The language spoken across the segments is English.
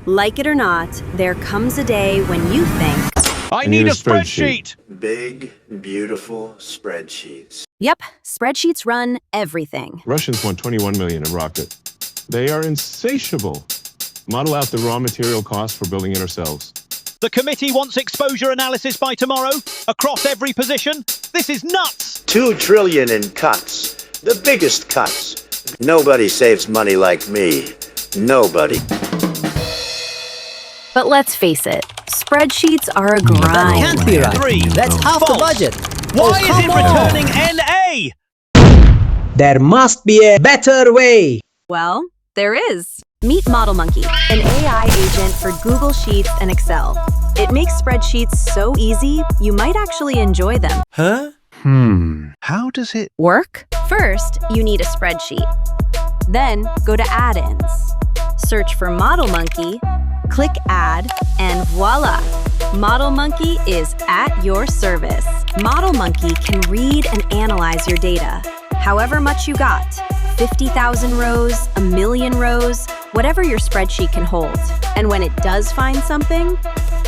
Like it or not, there comes a day when you think, I need a spreadsheet! Big, beautiful spreadsheets. Yep, spreadsheets run everything. Russians want 21 million a rocket. They are insatiable. Model out the raw material costs for building it ourselves. The committee wants exposure analysis by tomorrow, across every position. This is nuts! 2 trillion in cuts. The biggest cuts. Nobody saves money like me. Nobody. But let's face it, spreadsheets are a grind. That can't be right. 3. That's half the budget. Why is it come on. returning NA? There must be a better way. Well, there is. Meet ModelMonkey, an AI agent for Google Sheets and Excel. It makes spreadsheets so easy, you might actually enjoy them. Huh? How does it Work? First, you need a spreadsheet. Then, go to Add-ins. Search for ModelMonkey, click Add, and voila! ModelMonkey is at your service. ModelMonkey can read and analyze your data, however much you got. 50,000 rows, 1,000,000 rows, whatever your spreadsheet can hold. And when it does find something,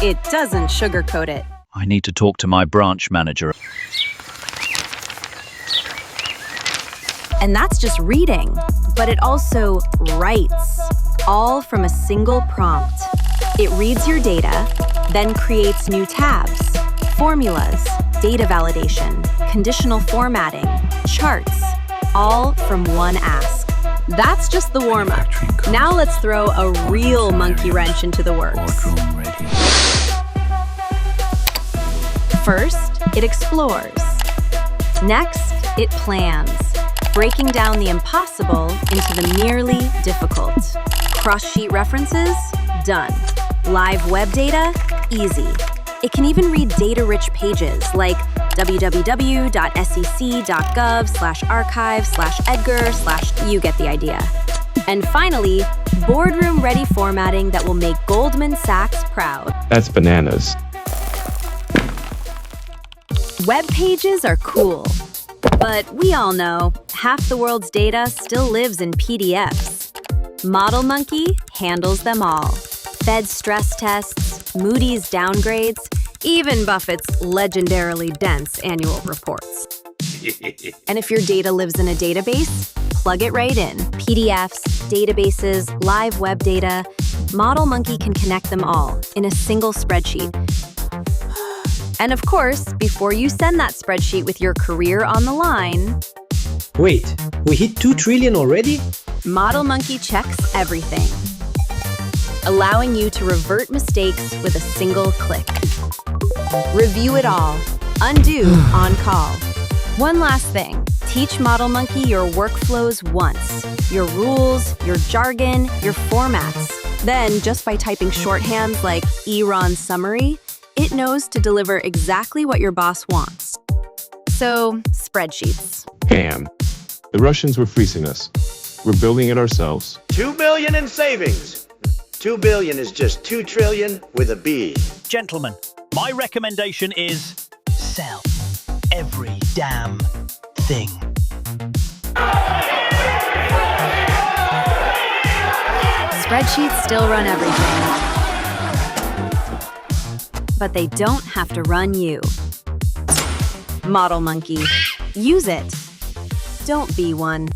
it doesn't sugarcoat it. I need to talk to my branch manager. And that's just reading, but it also writes, all from a single prompt. It reads your data, then creates new tabs, formulas, data validation, conditional formatting, charts, all from one ask. That's just the warm-up. Now let's throw a real monkey wrench into the works. First, it explores. Next, it plans, breaking down the impossible into the merely difficult. Cross-sheet references? Done. Live web data? Easy. It can even read data-rich pages like www.sec.gov/archive/edgar/ you get the idea. And finally, boardroom-ready formatting that will make Goldman Sachs proud. That's bananas. Web pages are cool, but we all know half the world's data still lives in PDFs. ModelMonkey handles them all. Fed's stress tests, Moody's downgrades, even Buffett's legendarily dense annual reports. And if your data lives in a database, plug it right in. PDFs, databases, live web data, ModelMonkey can connect them all in a single spreadsheet. And of course, before you send that spreadsheet with your career on the line, Wait, we hit 2 trillion already? ModelMonkey checks everything, allowing you to revert mistakes with a single click. Review it all. Undo on call. One last thing. Teach ModelMonkey your workflows once. Your rules, your jargon, your formats. Then, just by typing shorthands like ERON summary, it knows to deliver exactly what your boss wants. So, spreadsheets. Bam. The Russians were fleecing us. We're building it ourselves. 2 billion in savings. 2 billion is just 2 trillion with a B. Gentlemen, my recommendation is sell every damn thing. Spreadsheets still run everything. But they don't have to run you. ModelMonkey. Use it. Don't be one.